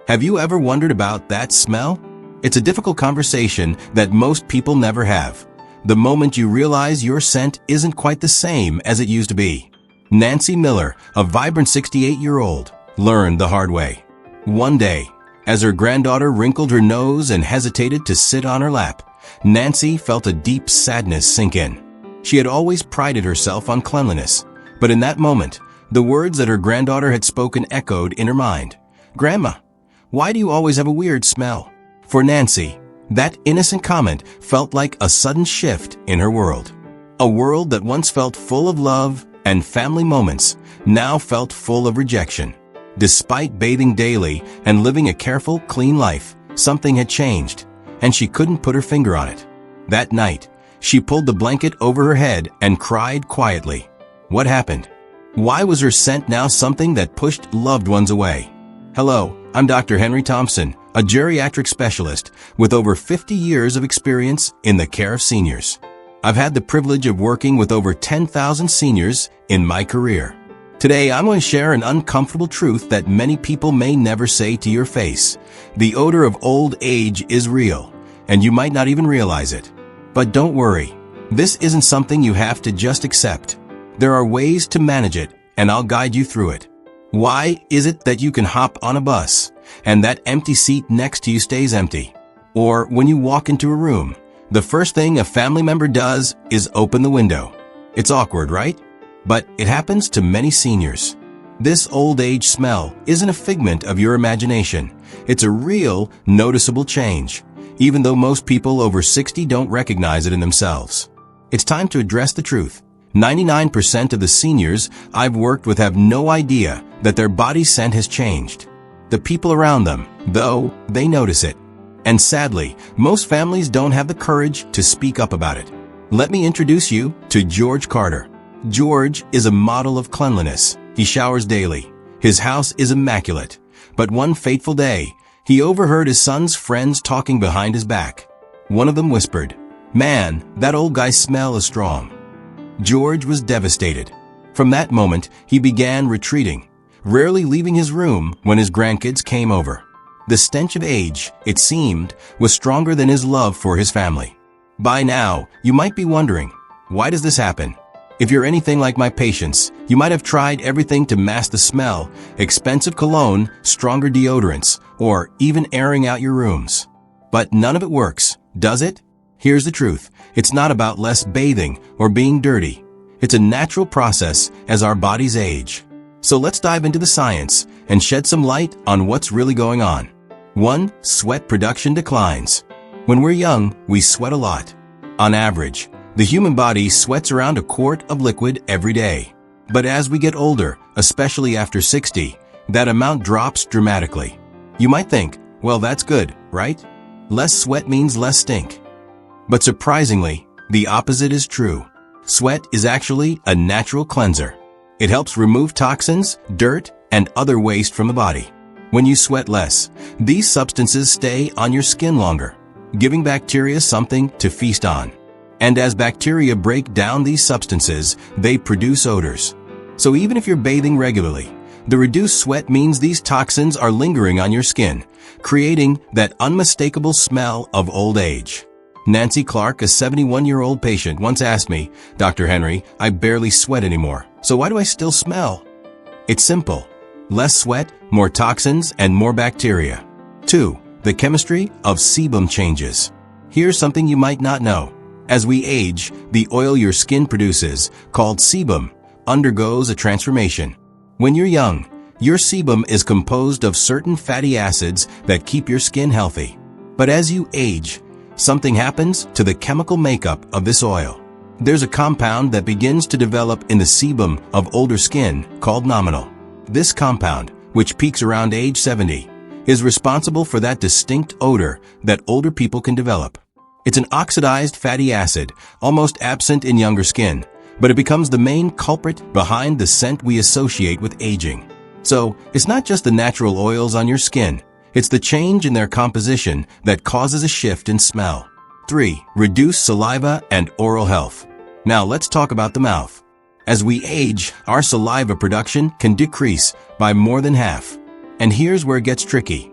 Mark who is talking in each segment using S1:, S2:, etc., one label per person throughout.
S1: Have you ever wondered about that smell? It's a difficult conversation that most people never have. The moment you realize your scent isn't quite the same as it used to be. Nancy Miller, a vibrant 68-year-old, learned the hard way. One day, as her granddaughter wrinkled her nose and hesitated to sit on her lap, Nancy felt a deep sadness sink in. She had always prided herself on cleanliness, but in that moment, the words that her granddaughter had spoken echoed in her mind. "Grandma, why do you always have a weird smell?" For Nancy, that innocent comment felt like a sudden shift in her world. A world that once felt full of love and family moments now felt full of rejection. Despite bathing daily and living a careful, clean life, something had changed, and she couldn't put her finger on it. That night, she pulled the blanket over her head and cried quietly. What happened? Why was her scent now something that pushed loved ones away? Hello, I'm Dr. Henry Thompson, a geriatric specialist with over 50 years of experience in the care of seniors. I've had the privilege of working with over 10,000 seniors in my career. Today, I'm going to share an uncomfortable truth that many people may never say to your face. The odor of old age is real, and you might not even realize it. But don't worry, this isn't something you have to just accept. There are ways to manage it, and I'll guide you through it. Why is it that you can hop on a bus, and that empty seat next to you stays empty? Or when you walk into a room, the first thing a family member does is open the window. It's awkward, right? But it happens to many seniors. This old age smell isn't a figment of your imagination. It's a real, noticeable change, even though most people over 60 don't recognize it in themselves. It's time to address the truth. 99% of the seniors I've worked with have no idea that their body scent has changed. The people around them, though, they notice it. And sadly, most families don't have the courage to speak up about it. Let me introduce you to George Carter. George is a model of cleanliness. He showers daily. His house is immaculate. But one fateful day, he overheard his son's friends talking behind his back. One of them whispered, "Man, that old guy's smell is strong." George was devastated. From that moment, he began retreating, rarely leaving his room when his grandkids came over. The stench of age, it seemed, was stronger than his love for his family. By now, you might be wondering, why does this happen? If you're anything like my patients, you might have tried everything to mask the smell, expensive cologne, stronger deodorants, or even airing out your rooms. But none of it works, does it? Here's the truth. It's not about less bathing or being dirty. It's a natural process as our bodies age. So let's dive into the science and shed some light on what's really going on. 1. Sweat production declines. When we're young, we sweat a lot. On average, the human body sweats around a quart of liquid every day. But as we get older, especially after 60, that amount drops dramatically. You might think, well, that's good, right? Less sweat means less stink. But surprisingly, the opposite is true. Sweat is actually a natural cleanser. It helps remove toxins, dirt, and other waste from the body. When you sweat less, these substances stay on your skin longer, giving bacteria something to feast on. And as bacteria break down these substances, they produce odors. So even if you're bathing regularly, the reduced sweat means these toxins are lingering on your skin, creating that unmistakable smell of old age. Nancy Clark, a 71-year-old patient, once asked me, "Dr. Henry, I barely sweat anymore, so why do I still smell?" It's simple. Less sweat, more toxins, and more bacteria. 2. The chemistry of sebum changes. Here's something you might not know. As we age, the oil your skin produces, called sebum, undergoes a transformation. When you're young, your sebum is composed of certain fatty acids that keep your skin healthy. But as you age, something happens to the chemical makeup of this oil. There's a compound that begins to develop in the sebum of older skin called nominal. This compound, which peaks around age 70, is responsible for that distinct odor that older people can develop. It's an oxidized fatty acid, almost absent in younger skin, but it becomes the main culprit behind the scent we associate with aging. So, it's not just the natural oils on your skin. It's the change in their composition that causes a shift in smell. 3. Reduce saliva and oral health. Now let's talk about the mouth. As we age, our saliva production can decrease by more than half. And here's where it gets tricky.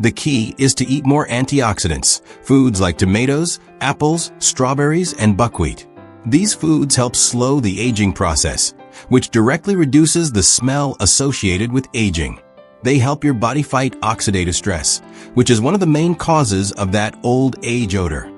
S1: The key is to eat more antioxidants, foods like tomatoes, apples, strawberries, and buckwheat. These foods help slow the aging process, which directly reduces the smell associated with aging. They help your body fight oxidative stress, which is one of the main causes of that old age odor.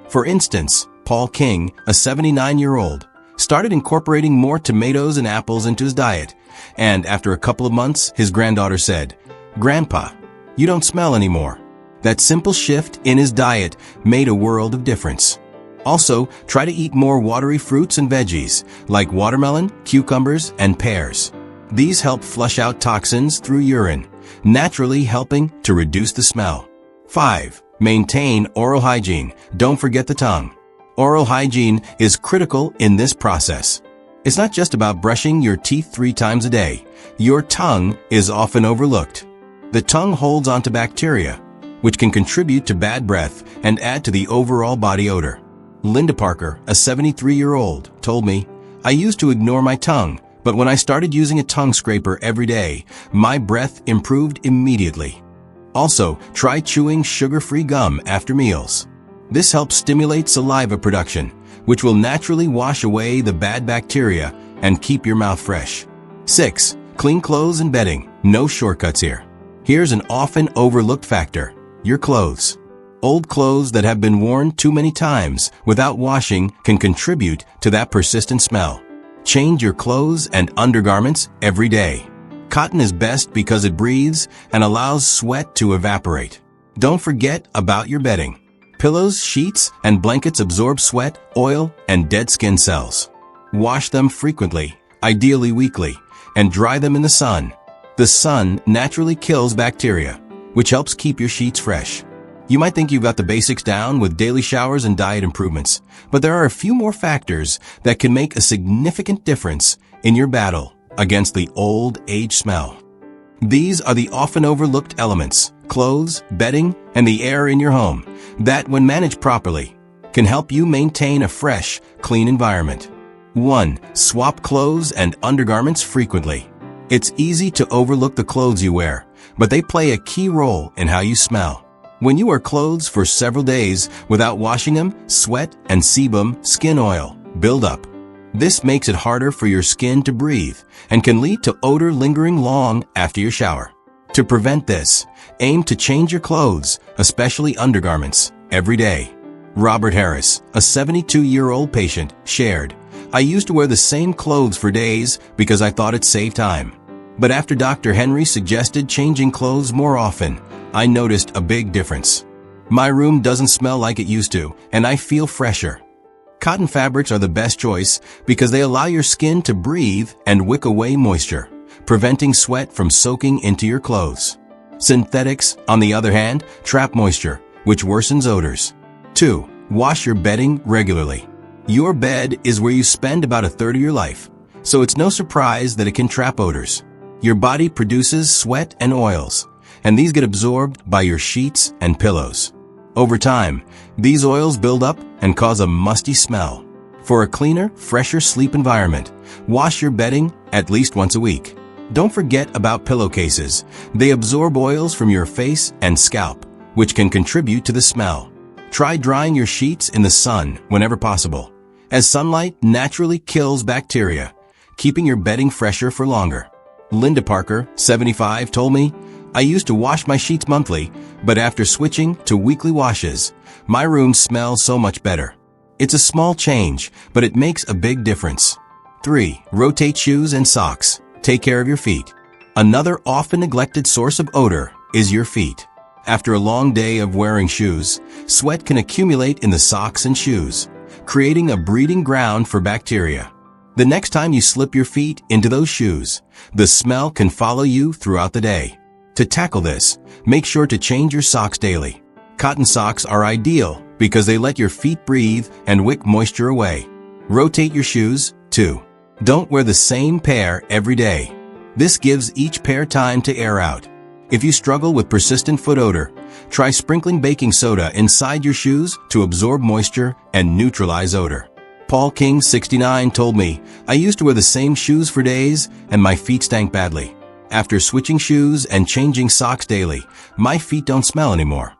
S1: For instance, Paul King, a 79-year-old, started incorporating more tomatoes and apples into his diet, and after a couple of months, his granddaughter said, "Grandpa, you don't smell anymore." That simple shift in his diet made a world of difference. Also, try to eat more watery fruits and veggies, like watermelon, cucumbers, and pears. These help flush out toxins through urine, naturally helping to reduce the smell. 5. Maintain oral hygiene. Don't forget the tongue. Oral hygiene is critical in this process. It's not just about brushing your teeth 3 times a day. Your tongue is often overlooked. The tongue holds onto bacteria, which can contribute to bad breath and add to the overall body odor. Linda Parker, a 73-year-old, told me, "I used to ignore my tongue, but when I started using a tongue scraper every day, my breath improved immediately." Also, try chewing sugar-free gum after meals. This helps stimulate saliva production, which will naturally wash away the bad bacteria and keep your mouth fresh. 6. Clean clothes and bedding. No shortcuts here. Here's an often overlooked factor: your clothes. Old clothes that have been worn too many times without washing can contribute to that persistent smell. Change your clothes and undergarments every day. Cotton is best because it breathes and allows sweat to evaporate. Don't forget about your bedding. Pillows, sheets, and blankets absorb sweat, oil, and dead skin cells. Wash them frequently, ideally weekly, and dry them in the sun. The sun naturally kills bacteria, which helps keep your sheets fresh. You might think you've got the basics down with daily showers and diet improvements, but there are a few more factors that can make a significant difference in your battle against the old age smell. These are the often overlooked elements: clothes, bedding, and the air in your home that, when managed properly, can help you maintain a fresh, clean environment. 1. Swap clothes and undergarments frequently. It's easy to overlook the clothes you wear, but they play a key role in how you smell. When you wear clothes for several days without washing them, sweat and sebum, skin oil, build up. This makes it harder for your skin to breathe and can lead to odor lingering long after your shower. To prevent this, aim to change your clothes, especially undergarments, every day. Robert Harris, a 72-year-old patient, shared, "I used to wear the same clothes for days because I thought it saved time. But after Dr. Henry suggested changing clothes more often, I noticed a big difference. My room doesn't smell like it used to, and I feel fresher." Cotton fabrics are the best choice because they allow your skin to breathe and wick away moisture, preventing sweat from soaking into your clothes. Synthetics, on the other hand, trap moisture, which worsens odors. 2. Wash your bedding regularly. Your bed is where you spend about a third of your life, so it's no surprise that it can trap odors. Your body produces sweat and oils, and these get absorbed by your sheets and pillows. Over time, these oils build up and cause a musty smell. For a cleaner, fresher sleep environment, wash your bedding at least once a week. Don't forget about pillowcases. They absorb oils from your face and scalp, which can contribute to the smell. Try drying your sheets in the sun whenever possible, as sunlight naturally kills bacteria, keeping your bedding fresher for longer. Linda Parker, 75, told me, "I used to wash my sheets monthly, but after switching to weekly washes, my room smells so much better." It's a small change, but it makes a big difference. 3. Rotate shoes and socks. Take care of your feet. Another often neglected source of odor is your feet. After a long day of wearing shoes, sweat can accumulate in the socks and shoes, creating a breeding ground for bacteria. The next time you slip your feet into those shoes, the smell can follow you throughout the day. To tackle this, make sure to change your socks daily. Cotton socks are ideal because they let your feet breathe and wick moisture away. Rotate your shoes, too. Don't wear the same pair every day. This gives each pair time to air out. If you struggle with persistent foot odor, try sprinkling baking soda inside your shoes to absorb moisture and neutralize odor. Paul King, 69, told me, "I used to wear the same shoes for days and my feet stank badly. After switching shoes and changing socks daily, my feet don't smell anymore.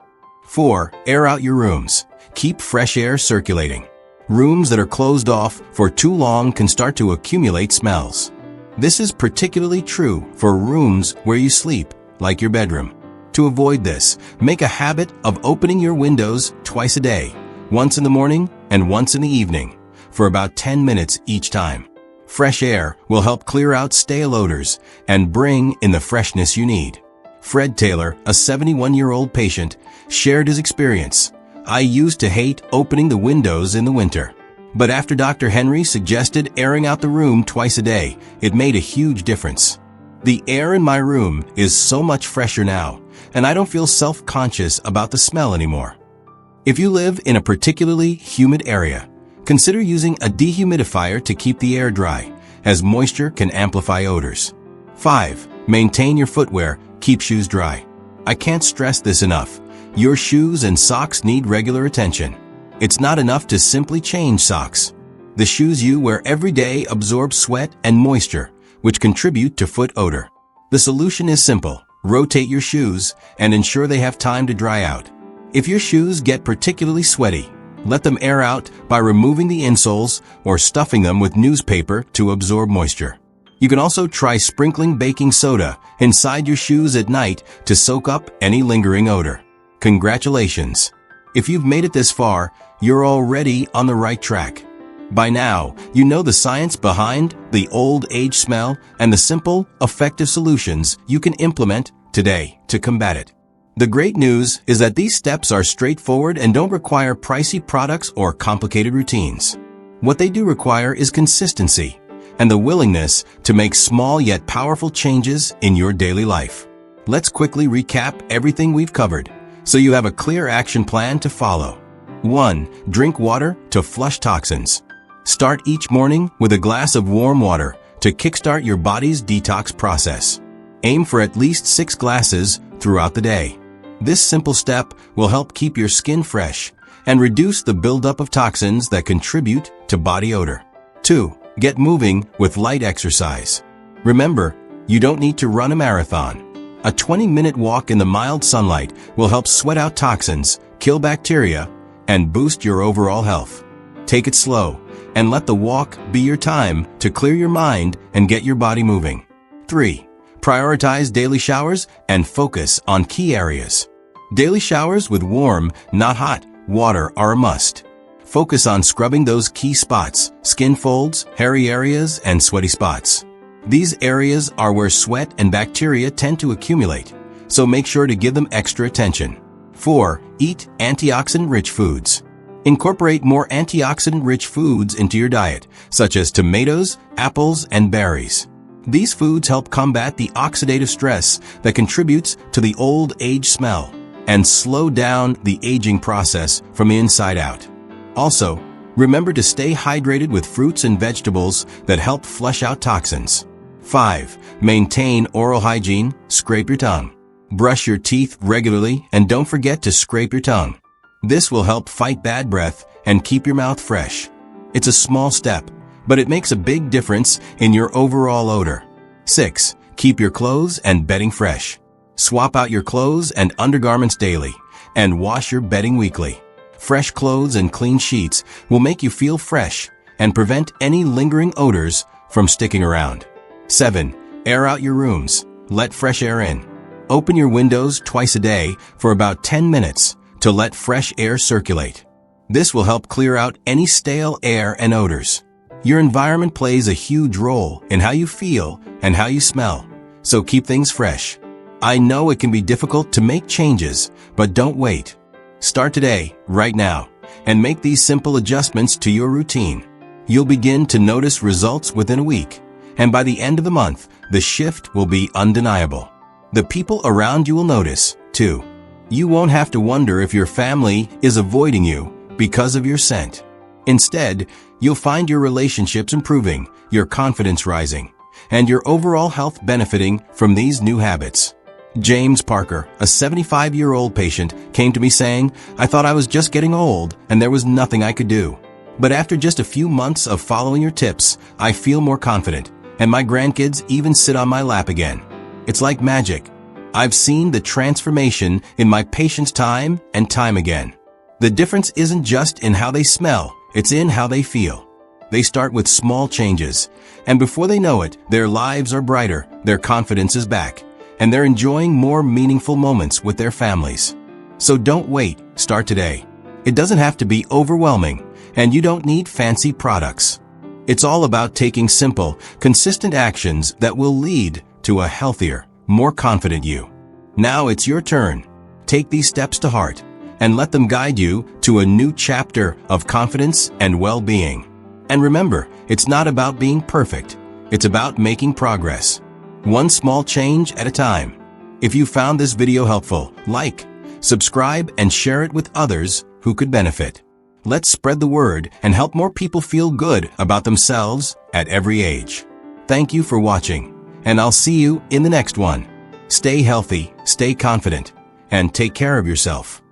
S1: 4. Air out your rooms. Keep fresh air circulating. Rooms that are closed off for too long can start to accumulate smells. This is particularly true for rooms where you sleep, like your bedroom. To avoid this, make a habit of opening your windows twice a day, once in the morning and once in the evening, for about 10 minutes each time. Fresh air will help clear out stale odors and bring in the freshness you need. Fred Taylor, a 71-year-old patient, shared his experience. I used to hate opening the windows in the winter. But after Dr. Henry suggested airing out the room twice a day, it made a huge difference. The air in my room is so much fresher now, and I don't feel self-conscious about the smell anymore. If you live in a particularly humid area, consider using a dehumidifier to keep the air dry, as moisture can amplify odors. 5. Maintain your footwear. Keep shoes dry. I can't stress this enough. Your shoes and socks need regular attention. It's not enough to simply change socks. The shoes you wear every day absorb sweat and moisture, which contribute to foot odor. The solution is simple. Rotate your shoes and ensure they have time to dry out. If your shoes get particularly sweaty, let them air out by removing the insoles or stuffing them with newspaper to absorb moisture. You can also try sprinkling baking soda inside your shoes at night to soak up any lingering odor. Congratulations! If you've made it this far, you're already on the right track. By now, you know the science behind the old age smell and the simple, effective solutions you can implement today to combat it. The great news is that these steps are straightforward and don't require pricey products or complicated routines. What they do require is consistency and the willingness to make small yet powerful changes in your daily life. Let's quickly recap everything we've covered so you have a clear action plan to follow. 1. Drink water to flush toxins. Start each morning with a glass of warm water to kickstart your body's detox process. Aim for at least 6 glasses throughout the day. This simple step will help keep your skin fresh and reduce the buildup of toxins that contribute to body odor. 2. Get moving with light exercise. Remember, you don't need to run a marathon. A 20-minute walk in the mild sunlight will help sweat out toxins, kill bacteria, and boost your overall health. Take it slow and let the walk be your time to clear your mind and get your body moving. 3. Prioritize daily showers and focus on key areas. Daily showers with warm, not hot, water are a must. Focus on scrubbing those key spots, skin folds, hairy areas, and sweaty spots. These areas are where sweat and bacteria tend to accumulate, so make sure to give them extra attention. 4. Eat antioxidant-rich foods. Incorporate more antioxidant-rich foods into your diet, such as tomatoes, apples, and berries. These foods help combat the oxidative stress that contributes to the old age smell and slow down the aging process from the inside out. Also, remember to stay hydrated with fruits and vegetables that help flush out toxins. 5. Maintain oral hygiene. Scrape your tongue. Brush your teeth regularly and don't forget to scrape your tongue. This will help fight bad breath and keep your mouth fresh. It's a small step, but it makes a big difference in your overall odor. 6. Keep your clothes and bedding fresh. Swap out your clothes and undergarments daily, and wash your bedding weekly. Fresh clothes and clean sheets will make you feel fresh and prevent any lingering odors from sticking around. 7. Air out your rooms. Let fresh air in. Open your windows twice a day for about 10 minutes to let fresh air circulate. This will help clear out any stale air and odors. Your environment plays a huge role in how you feel and how you smell, so keep things fresh. I know it can be difficult to make changes, but don't wait. Start today, right now, and make these simple adjustments to your routine. You'll begin to notice results within a week, and by the end of the month, the shift will be undeniable. The people around you will notice, too. You won't have to wonder if your family is avoiding you because of your scent. Instead, you'll find your relationships improving, your confidence rising, and your overall health benefiting from these new habits. James Parker, a 75-year-old patient, came to me saying, "I thought I was just getting old and there was nothing I could do. But after just a few months of following your tips, I feel more confident, and my grandkids even sit on my lap again." It's like magic. I've seen the transformation in my patients time and time again. The difference isn't just in how they smell, it's in how they feel. They start with small changes, and before they know it, their lives are brighter, their confidence is back, and they're enjoying more meaningful moments with their families. So don't wait, start today. It doesn't have to be overwhelming, and you don't need fancy products. It's all about taking simple, consistent actions that will lead to a healthier, more confident you. Now it's your turn. Take these steps to heart and let them guide you to a new chapter of confidence and well-being. And remember, it's not about being perfect. It's about making progress, one small change at a time. If you found this video helpful, like, subscribe, and share it with others who could benefit. Let's spread the word and help more people feel good about themselves at every age. Thank you for watching, and I'll see you in the next one. Stay healthy, stay confident, and take care of yourself.